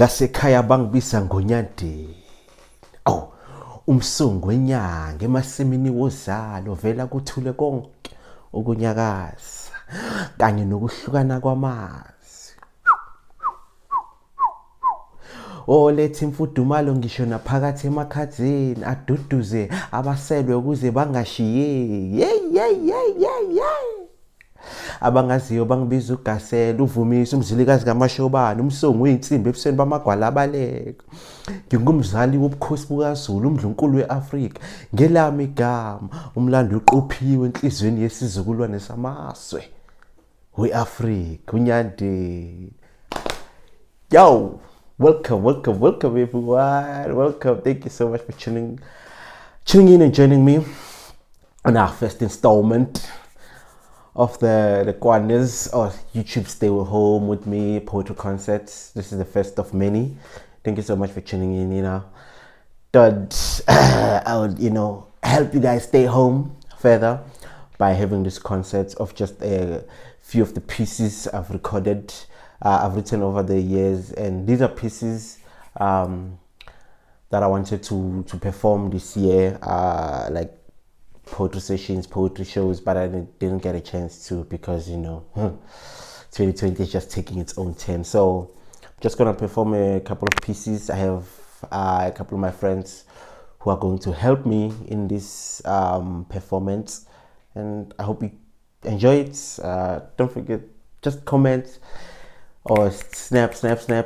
ngasekhaya bangibisa ngonyandeni. Awu, umsungu wenyanga emasimini wozalo vela kuthule konke ukunyakaza kanye nokuhlukana kwamazi. Oletha imfudumalo ngisho naphakathi emakhazeni aduduze abaselwe ukuze bangashiyeki. Yey. Abangaziyo bangibiza ugasela, uvumisa umzilikazi kaMashobane, umsongo wey'nsimbi ebusweni bamagwala abaleka. Ngingumzali wobukhosi bukaZulu, umdlunkulu we-Afrika, ngelami igama, umlando uqophiwe enhlizweni yesizukulwane samaswe we-Afrika, unyandeni. Yo, welcome everyone. Welcome. Thank you so much for tuning in and joining me on our first installment of the Kwane's or YouTube Stay Home with Me poetry concerts. This is the first of many. Thank you so much for tuning in. Thought I would, help you guys stay home further by having this concert of just a few of the pieces I've recorded, I've written over the years, and these are pieces that I wanted to perform this year, like poetry sessions, poetry shows, but I didn't get a chance to because 2020 is just taking its own turn. So I'm just gonna perform a couple of pieces. I have a couple of my friends who are going to help me in this performance, and I hope you enjoy it. Don't forget, just comment or snap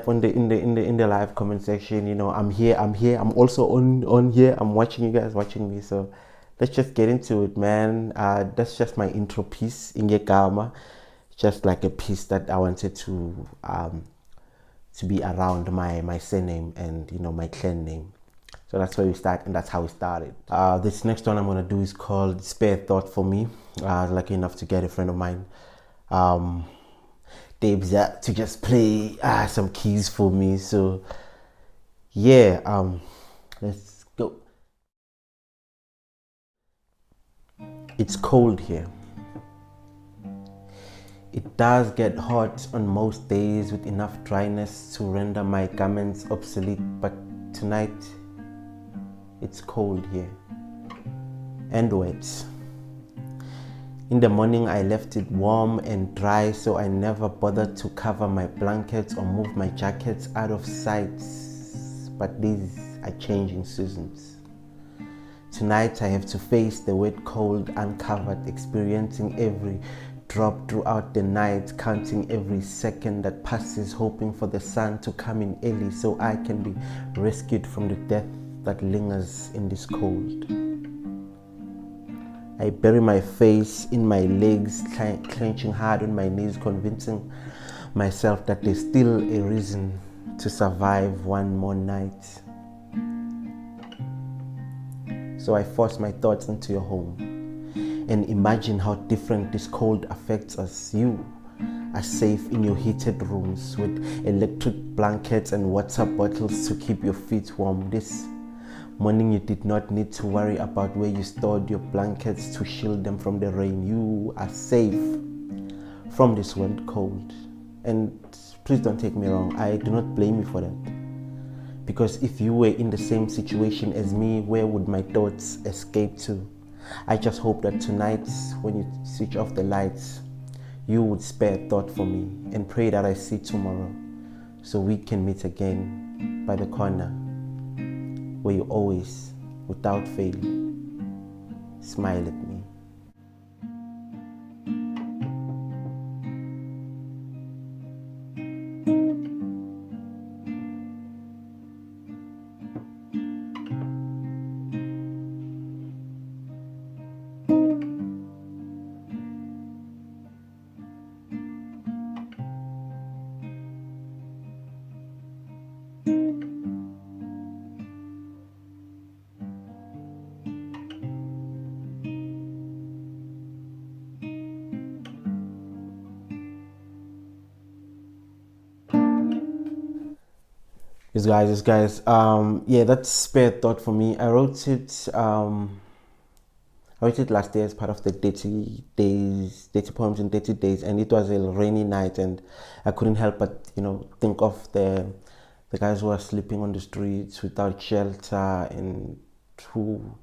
on in the live comment section. I'm here. I'm also on here. I'm watching you guys watching me. So let's just get into it, man. That's just my intro piece, Ingegama. Just like a piece that I wanted to be around my surname and my clan name. So that's where we start, and that's how we started. This next one I'm gonna do is called Spare Thought for Me. I was lucky enough to get a friend of mine, Dave's, to just play some keys for me. So yeah, let's go. It's cold here. It does get hot on most days with enough dryness to render my garments obsolete, but tonight it's cold here and wet. In the morning I left it warm and dry, so I never bothered to cover my blankets or move my jackets out of sight, but these are changing seasons. Tonight I have to face the wet cold uncovered, experiencing every drop throughout the night, counting every second that passes, hoping for the sun to come in early so I can be rescued from the death that lingers in this cold. I bury my face in my legs, clenching hard on my knees, convincing myself that there's still a reason to survive one more night. So I force my thoughts into your home and imagine how different this cold affects us. You are safe in your heated rooms with electric blankets and water bottles to keep your feet warm. This morning you did not need to worry about where you stored your blankets to shield them from the rain. You are safe from this wet cold. And please don't take me wrong, I do not blame you for that. Because if you were in the same situation as me, where would my thoughts escape to? I just hope that tonight, when you switch off the lights, you would spare a thought for me and pray that I see tomorrow so we can meet again by the corner where you always, without fail, smile at me. This guys, yeah, that's Spare Thought for me. I wrote it last year as part of the 30 poems in 30 days, and it was a rainy night, and I couldn't help but think of the the guys who are sleeping on the streets without shelter, and who,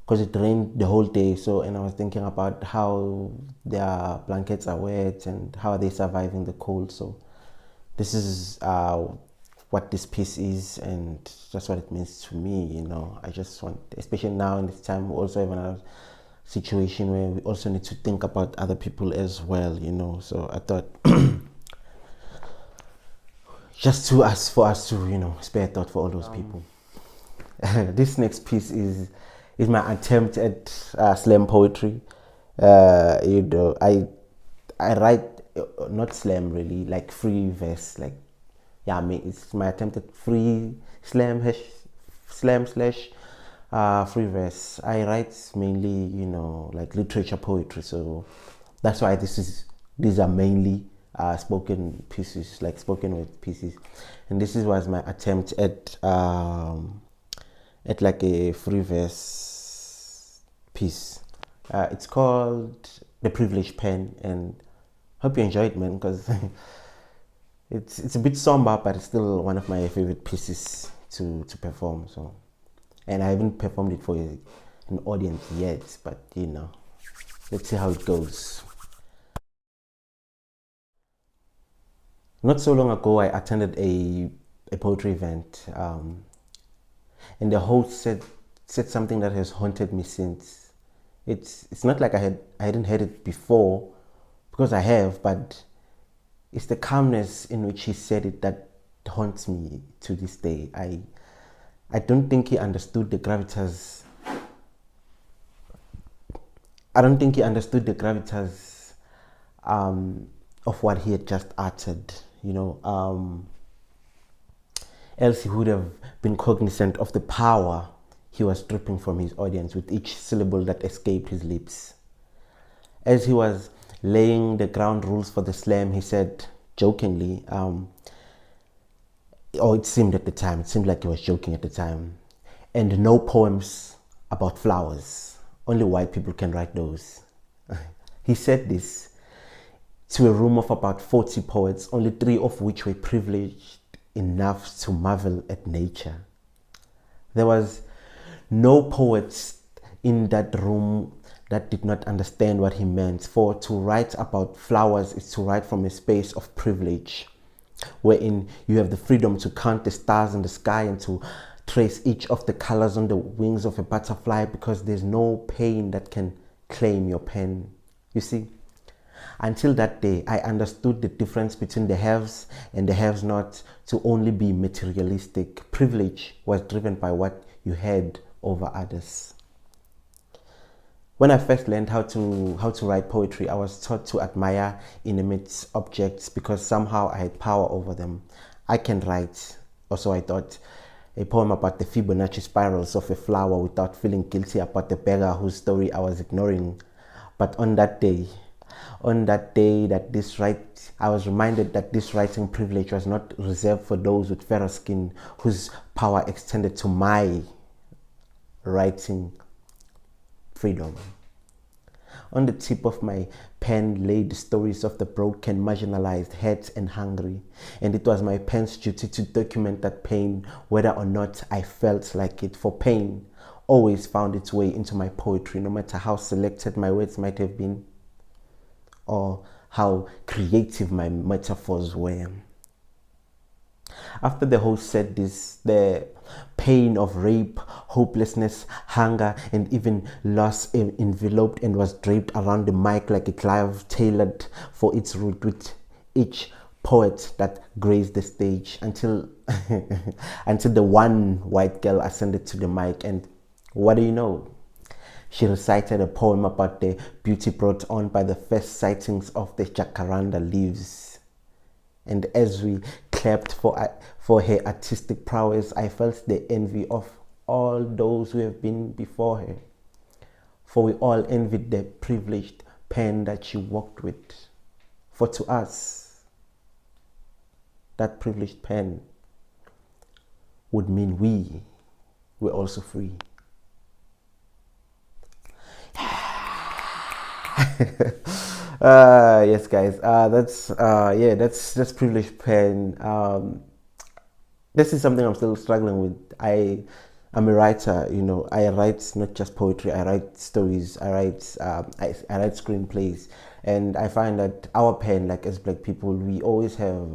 because it rained the whole day. So, and I was thinking about how their blankets are wet and how they survive in the cold. So this is what this piece is, and that's what it means to me. I just want, especially now in this time, we also have another situation where we also need to think about other people as well. So I thought just for us to spare thought for all those people. This next piece is my attempt at slam poetry. I write not slam really, like free verse, like, yeah, it's my attempt at free slam slash free verse. I write mainly like literature poetry, so that's why these are mainly spoken pieces, like spoken word pieces, and was my attempt at like a free verse piece. It's called The Privileged Pen, and hope you enjoy it, man, because it's a bit somber, but it's still one of my favorite pieces to perform. So, and I haven't performed it for an audience yet, but let's see how it goes. Not so long ago, I attended a poetry event, and the host said something that has haunted me since. It's not like I hadn't heard it before, because I have, but it's the calmness in which he said it that haunts me to this day. I don't think he understood the gravitas. I don't think he understood the gravitas of what he had just uttered. Else he would have been cognizant of the power he was stripping from his audience with each syllable that escaped his lips. As he was laying the ground rules for the slam, he said jokingly, or it seemed like he was joking at the time, and no poems about flowers. Only white people can write those. He said this to a room of about 40 poets, only 3 of which were privileged enough to marvel at nature. There was no poet in that room that did not understand what he meant, for to write about flowers is to write from a space of privilege, wherein you have the freedom to count the stars in the sky and to trace each of the colors on the wings of a butterfly, because there's no pain that can claim your pen. You see, until that day, I understood the difference between the haves and the haves not to only be materialistic. Privilege was driven by what you had over others. When I first learned how to write poetry, I was taught to admire inanimate objects because somehow I had power over them. I can write, or so I thought, a poem about the Fibonacci spirals of a flower without feeling guilty about the beggar whose story I was ignoring. But on that day I was reminded that this writing privilege was not reserved for those with fairer skin, whose power extended to my writing freedom. On the tip of my pen lay the stories of the broken, marginalized, hurt, and hungry. And it was my pen's duty to document that pain, whether or not I felt like it. For pain always found its way into my poetry, no matter how selected my words might have been, or how creative my metaphors were. After the host said this, the pain of rape, hopelessness, hunger, and even loss enveloped and was draped around the mic like a glove tailored for its route with each poet that graced the stage, until until the one white girl ascended to the mic, and what do you know? She recited a poem about the beauty brought on by the first sightings of the jacaranda leaves. And as we clapped for her artistic prowess, I felt the envy of all those who have been before her. For we all envied the privileged pen that she walked with. For to us, that privileged pen would mean we were also free. Yes, guys. That's privileged pen. this is something I'm still struggling with. I'm a writer, you know. I write not just poetry. I write stories. I write screenplays, and I find that our pen, like as Black people, we always have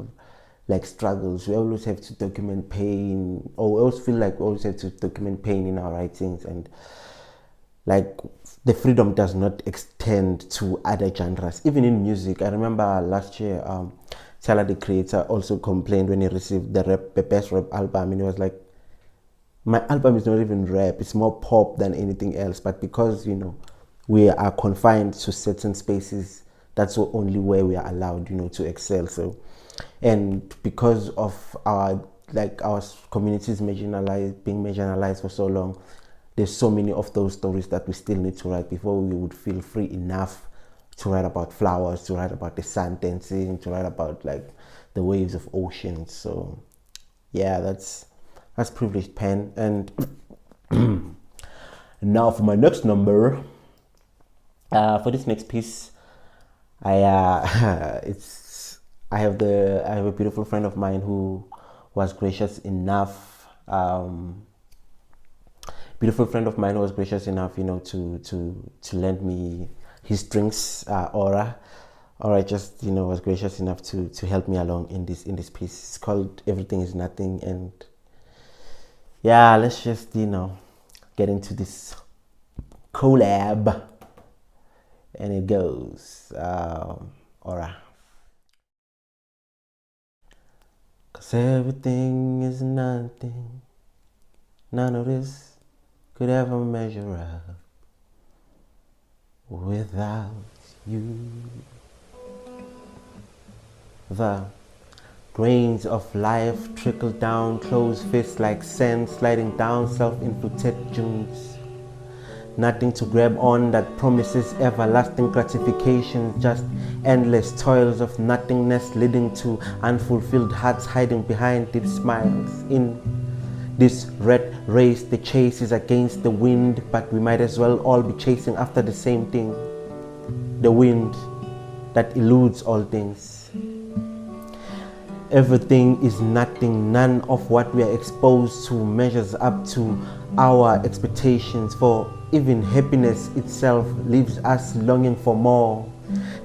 like struggles. We always have to document pain, or we always feel like we always have to document pain in our writings, and like the freedom does not extend to other genres, even in music. I remember last year, Tyler the Creator also complained when he received the best rap album, and he was like, my album is not even rap, it's more pop than anything else, but because, you know, we are confined to certain spaces, that's only where we are allowed, you know, to excel. So, and because of our, like our communities being marginalized for so long, there's so many of those stories that we still need to write before we would feel free enough to write about flowers, to write about the sun dancing, to write about like the waves of oceans. So yeah, that's privileged pen. And now for my next number, for this next piece, I it's I have a beautiful friend of mine who was gracious enough, you know, to lend me his strings, Aura just, you know, was gracious enough to help me along in this piece. It's called Everything Is Nothing, and yeah, let's just, you know, get into this collab, and it goes, Aura. Cause everything is nothing, none of this could ever measure up without you. The grains of life trickle down, closed fists like sand sliding down self-inflicted dunes. Nothing to grab on that promises everlasting gratification, just endless toils of nothingness leading to unfulfilled hearts hiding behind deep smiles. In this red race, the chase is against the wind, but we might as well all be chasing after the same thing. The wind that eludes all things. Everything is nothing. None of what we are exposed to measures up to our expectations, for even happiness itself leaves us longing for more.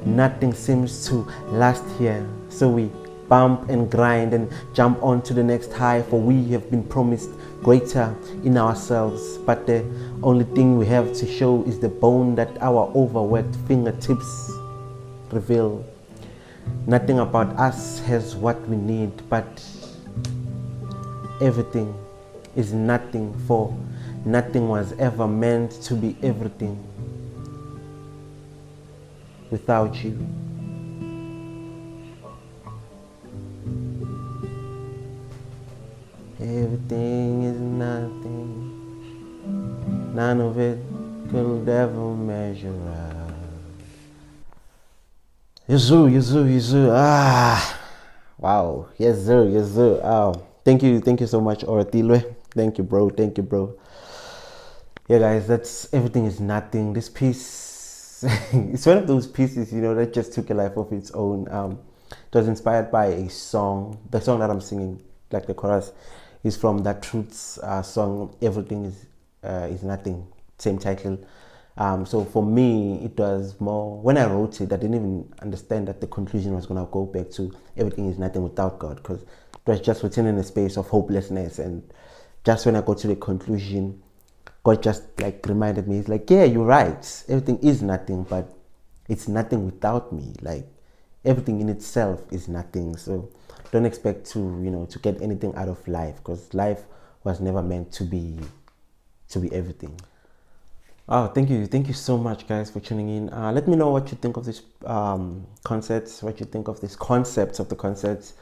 Nothing seems to last here, so we bump and grind and jump on to the next high, for we have been promised greater in ourselves. But the only thing we have to show is the bone that our overworked fingertips reveal. Nothing about us has what we need, but everything is nothing, for nothing was ever meant to be everything without you. Everything is nothing, none of it could ever measure up. Yes sir. Wow. Yes sir, yes sir. Thank you so much, Oratilwe. Thank you, bro. Thank you, bro. Yeah, guys, that's Everything Is Nothing. This piece, it's one of those pieces, you know, that just took a life of its own. It was inspired by a song. The song that I'm singing, like the chorus, is from that Truth's song Everything Is Nothing, same title. So for me, it was more, when I wrote it, I didn't even understand that the conclusion was going to go back to everything is nothing without God, because it was just written in a space of hopelessness. And just when I got to the conclusion, God just like reminded me, it's like, yeah, you're right, everything is nothing, but it's nothing without me. Like everything in itself is nothing. So don't expect to, you know, to get anything out of life, because life was never meant to be everything. Oh, thank you so much, guys, for tuning in. Let me know what you think of this concerts, what you think of this concepts of the concerts,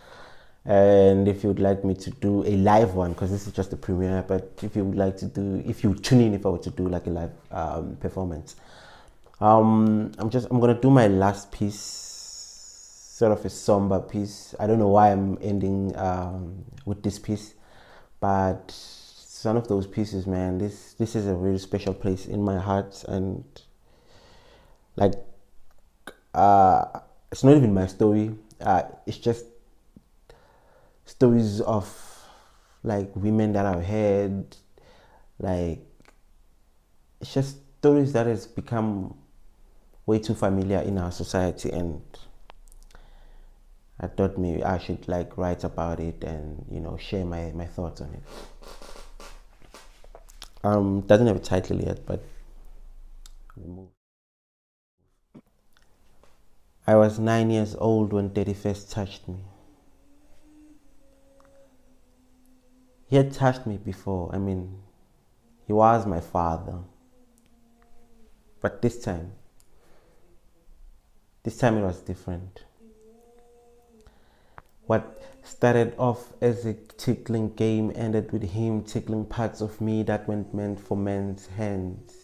and if you would like me to do a live one, because this is just a premiere. But if you would like to do, if you tune in, if I were to do like a live performance, I'm gonna do my last piece, sort of a somber piece. I don't know why I'm ending with this piece, but it's one of those pieces, man. This is a really special place in my heart, and like it's not even my story. It's just stories of like women that I've had, like it's just stories that has become way too familiar in our society, and I thought maybe I should like write about it and share my thoughts on it. Doesn't have a title yet, but I was 9 years old when Daddy first touched me. He had touched me before. I mean, he was my father. But this time it was different. What started off as a tickling game ended with him tickling parts of me that weren't meant for men's hands.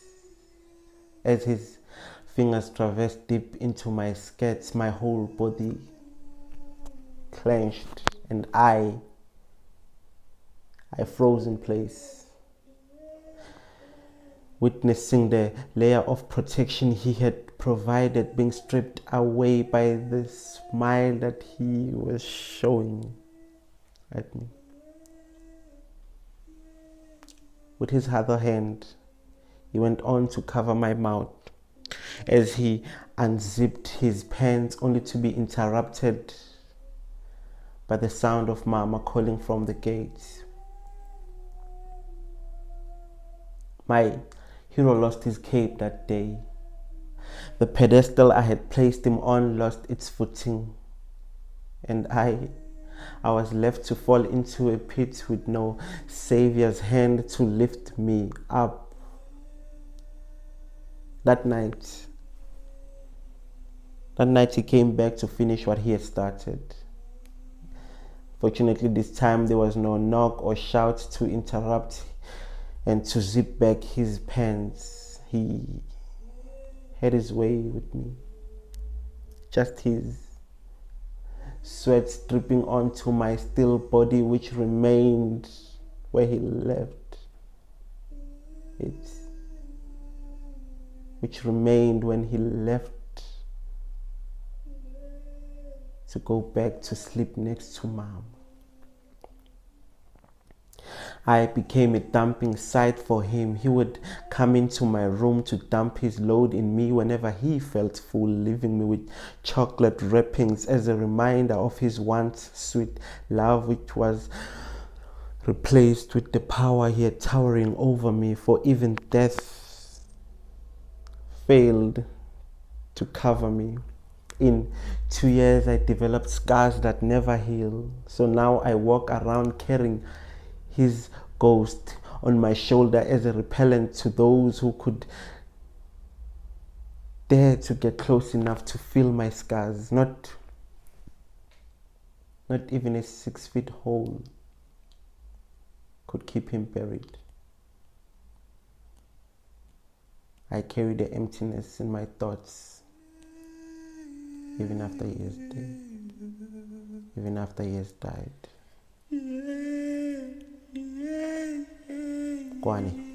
As his fingers traversed deep into my skirts, my whole body clenched and I froze in place, witnessing the layer of protection he had provided being stripped away by the smile that he was showing at me. With his other hand, he went on to cover my mouth as he unzipped his pants, only to be interrupted by the sound of Mama calling from the gate. My hero lost his cape that day. The pedestal I had placed him on lost its footing, and I was left to fall into a pit with no savior's hand to lift me up. That night he came back to finish what he had started. Fortunately, this time there was no knock or shout to interrupt and to zip back his pants. He had his way with me. Just his sweat dripping onto my still body, which remained where he left it. Which remained when he left to go back to sleep next to Mom. I became a dumping site for him. He would come into my room to dump his load in me whenever he felt full, leaving me with chocolate wrappings as a reminder of his once sweet love, which was replaced with the power he had towering over me, for even death failed to cover me. In 2 years, I developed scars that never heal. So now I walk around carrying his ghost on my shoulder as a repellent to those who could dare to get close enough to feel my scars. Not even a 6 feet hole could keep him buried. I carry the emptiness in my thoughts even after he has died. Even after he has died. Kwane.